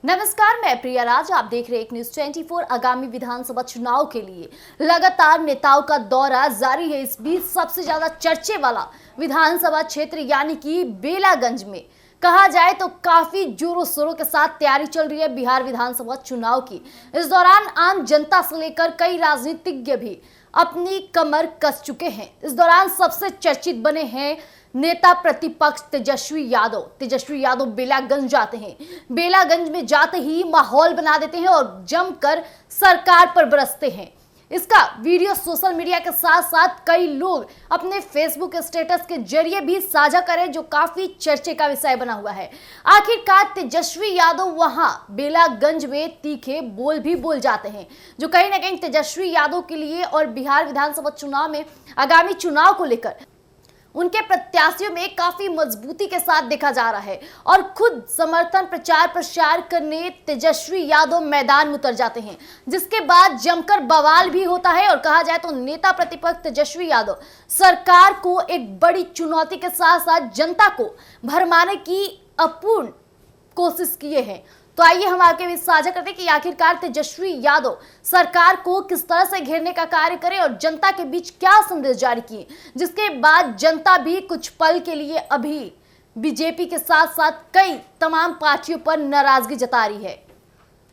नमस्कार, मैं प्रिया राज। आप देख रहे हैं न्यूज़ 24। आगामी विधानसभा चुनाव के लिए लगातार नेताओं का दौरा जारी है। इस बीच सबसे ज्यादा चर्चे वाला विधानसभा क्षेत्र यानी कि बेलागंज में कहा जाए तो काफी जोरों शोरों के साथ तैयारी चल रही है बिहार विधानसभा चुनाव की। इस दौरान आम जनता से लेकर कई राजनीतिज्ञ भी अपनी कमर कस चुके हैं। इस दौरान सबसे चर्चित बने हैं नेता प्रतिपक्ष तेजस्वी यादव बेलागंज जाते हैं। बेलागंज में जाते ही माहौल बना देते हैं और जमकर सरकार पर बरसते हैं। इसका वीडियो सोशल मीडिया के साथ साथ कई लोग अपने फेसबुक स्टेटस के जरिए भी साझा करें, जो काफी चर्चे का विषय बना हुआ है। आखिरकार तेजस्वी यादव वहां बेलागंज में तीखे बोल भी बोल जाते हैं, जो कहीं ना कहीं तेजस्वी यादव के लिए और बिहार विधानसभा चुनाव में आगामी चुनाव को लेकर उनके प्रत्याशियों में काफी मजबूती के साथ देखा जा रहा है और खुद समर्थन प्रचार प्रसार करने तेजस्वी यादव मैदान में उतर जाते हैं, जिसके बाद जमकर बवाल भी होता है। और कहा जाए तो नेता प्रतिपक्ष तेजस्वी यादव सरकार को एक बड़ी चुनौती के साथ साथ जनता को भरमाने की अपूर्ण कोशिश किए हैं। तो आइए हम आपके बीच साझा करते हैं कि आखिरकार तेजस्वी यादव सरकार को किस तरह से घेरने का कार्य करें और जनता के बीच क्या संदेश जारी किए, जिसके बाद जनता भी कुछ पल के लिए अभी बीजेपी के साथ साथ कई तमाम पार्टियों पर नाराजगी जता रही है।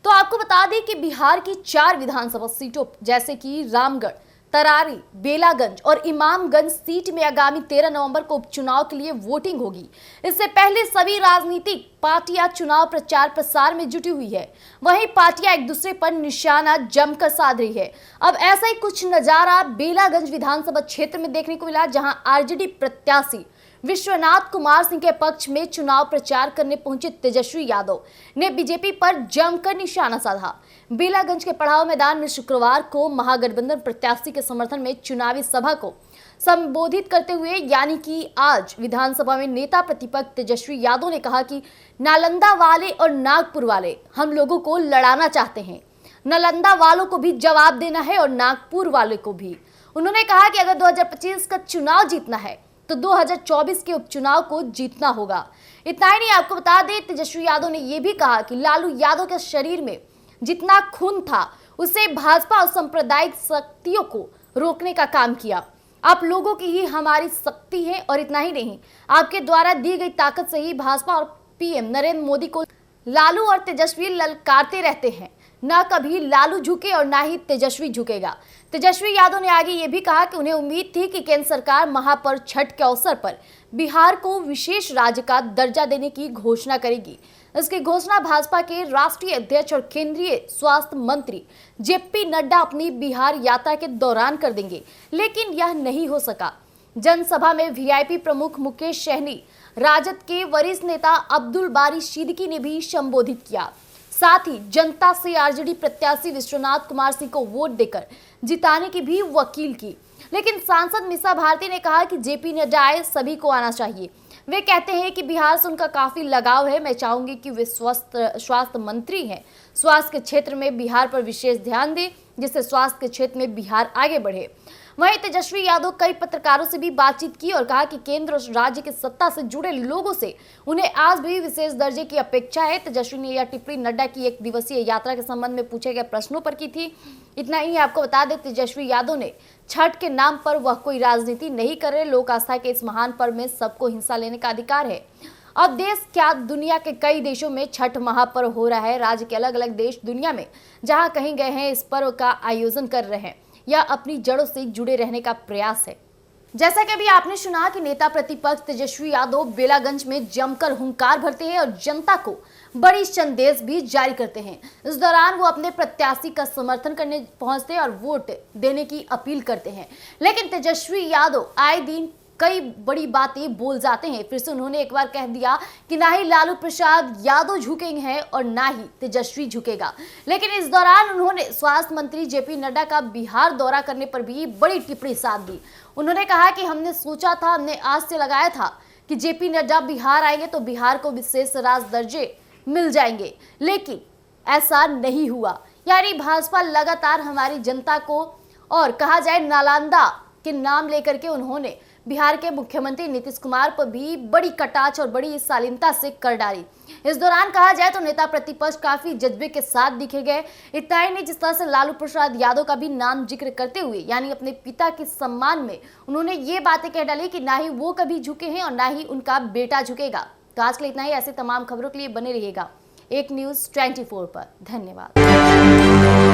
तो आपको बता दें कि बिहार की 4 विधानसभा सीटों जैसे कि रामगढ़, तरारी, बेलागंज और इमामगंज सीट में आगामी 13 नवंबर को उपचुनाव के लिए वोटिंग होगी। इससे पहले सभी राजनीतिक पार्टियां चुनाव प्रचार प्रसार में जुटी हुई है। वहीं पार्टियां एक दूसरे पर निशाना जमकर साध रही है। अब ऐसा ही कुछ नजारा बेलागंज विधानसभा क्षेत्र में देखने को मिला, जहां आरजेडी प्रत्याशी विश्वनाथ कुमार सिंह के पक्ष में चुनाव प्रचार करने पहुंचे तेजस्वी यादव ने बीजेपी पर जमकर निशाना साधा। बेलागंज के पड़ाव मैदान में शुक्रवार को महागठबंधन प्रत्याशी के समर्थन में चुनावी सभा को संबोधित करते हुए यानी कि आज विधानसभा में नेता प्रतिपक्ष तेजस्वी यादव ने कहा कि नालंदा वाले और नागपुर वाले हम लोगों को लड़ाना चाहते हैं। नालंदा वालों को भी जवाब देना है और नागपुर वाले को भी। उन्होंने कहा कि अगर 2025 का चुनाव जीतना है तो 2024 के उपचुनाव को जीतना होगा। इतना ही नहीं, आपको बता दें तेजस्वी यादव ने यह भी कहा कि लालू यादव के शरीर में जितना खून था उसे भाजपा और सांप्रदायिक शक्तियों को रोकने का काम किया। आप लोगों की ही हमारी शक्ति है और इतना ही नहीं, आपके द्वारा दी गई ताकत से ही भाजपा और पीएम नरेंद्र मोदी को लालू और तेजस्वी ललकारते रहते हैं। ना कभी लालू झुके और ना ही तेजस्वी झुकेगा। तेजस्वी यादव ने आगे ये भी कहा कि उन्हें उम्मीद थी कि केंद्र सरकार महापर्व छठ के अवसर पर बिहार को विशेष राज्य का दर्जा देने की घोषणा करेगी। इसकी घोषणा भाजपा के राष्ट्रीय अध्यक्ष और केंद्रीय स्वास्थ्य मंत्री जेपी नड्डा अपनी बिहार यात्रा के दौरान कर देंगे, लेकिन यह नहीं हो सका। जनसभा में वीआईपी प्रमुख मुकेश सहनी, राजद के वरिष्ठ नेता अब्दुल बारी सिद्दीकी ने भी संबोधित किया। साथ ही जनता से आरजेडी प्रत्याशी विश्वनाथ कुमार सिंह को वोट देकर जिताने की भी वकील की। लेकिन सांसद मीसा भारती ने कहा कि जेपी नड्डा आए, सभी को आना चाहिए। वे कहते हैं कि बिहार से उनका काफी लगाव है। मैं चाहूंगी कि वे स्वास्थ्य मंत्री हैं, स्वास्थ्य के क्षेत्र में बिहार पर विशेष ध्यान दें, जिससे स्वास्थ्य के क्षेत्र में बिहार आगे बढ़े। वहीं तेजस्वी यादव कई पत्रकारों से भी बातचीत की और कहा कि केंद्र और राज्य की सत्ता से जुड़े लोगों से उन्हें आज भी विशेष दर्जे की अपेक्षा है। तेजस्वी ने यह टिप्पणी नड्डा की 1 दिवसीय यात्रा के संबंध में पूछे गए प्रश्नों पर की थी। इतना ही आपको बता दें, तेजस्वी यादव ने छठ के नाम पर वह कोई राजनीति नहीं कर रहे। लोक आस्था के इस महान पर्व में सबको हिस्सा लेने का अधिकार है। अब देश क्या दुनिया के कई देशों में छठ महापर्व हो रहा है। राज्य के अलग अलग देश दुनिया में जहां कहीं गए हैं इस पर्व का आयोजन कर रहे हैं। यह अपनी जड़ों से जुड़े रहने का प्रयास है। जैसा कि अभी आपने सुना कि नेता प्रतिपक्ष तेजस्वी यादव बेलागंज में जमकर हुंकार भरते हैं और जनता को बड़ी संदेश भी जारी करते हैं। इस दौरान वो अपने प्रत्याशी का समर्थन करने पहुंचते हैं और वोट देने की अपील करते हैं। लेकिन तेजस्वी यादव आए दिन कई बड़ी बातें बोल जाते हैं। फिर से उन्होंने एक बार कह दिया कि ना ही लालू प्रसाद यादव झुकेंगे हैं और ना ही तेजस्वी झुकेगा। लेकिन इस दौरान उन्होंने स्वास्थ्य मंत्री जेपी नड्डा का बिहार दौरा करने पर भी बड़ी टिप्पणी साध दी। उन्होंने कहा कि हमने सोचा था, हमने आज से लगाया था कि जेपी नड्डा बिहार आएंगे तो बिहार को विशेष राज्य दर्जे मिल जाएंगे, लेकिन ऐसा नहीं हुआ। यानी भाजपा लगातार हमारी जनता को, और कहा जाए नालंदा के नाम लेकर के उन्होंने बिहार के मुख्यमंत्री नीतीश कुमार पर भी बड़ी कटाक्ष और बड़ी शालीनता से कर डाली। इस दौरान कहा जाए तो नेता प्रतिपक्ष काफी जज्बे के साथ दिखे गए। इतना ही नहीं, जिस तरह से लालू प्रसाद यादव का भी नाम जिक्र करते हुए यानी अपने पिता के सम्मान में उन्होंने ये बातें कह डाली कि ना ही वो कभी झुके हैं और ना ही उनका बेटा झुकेगा। तो आज के लिए इतना ही। ऐसे तमाम खबरों के लिए बने रहिएगा एक न्यूज़ 24 पर। धन्यवाद।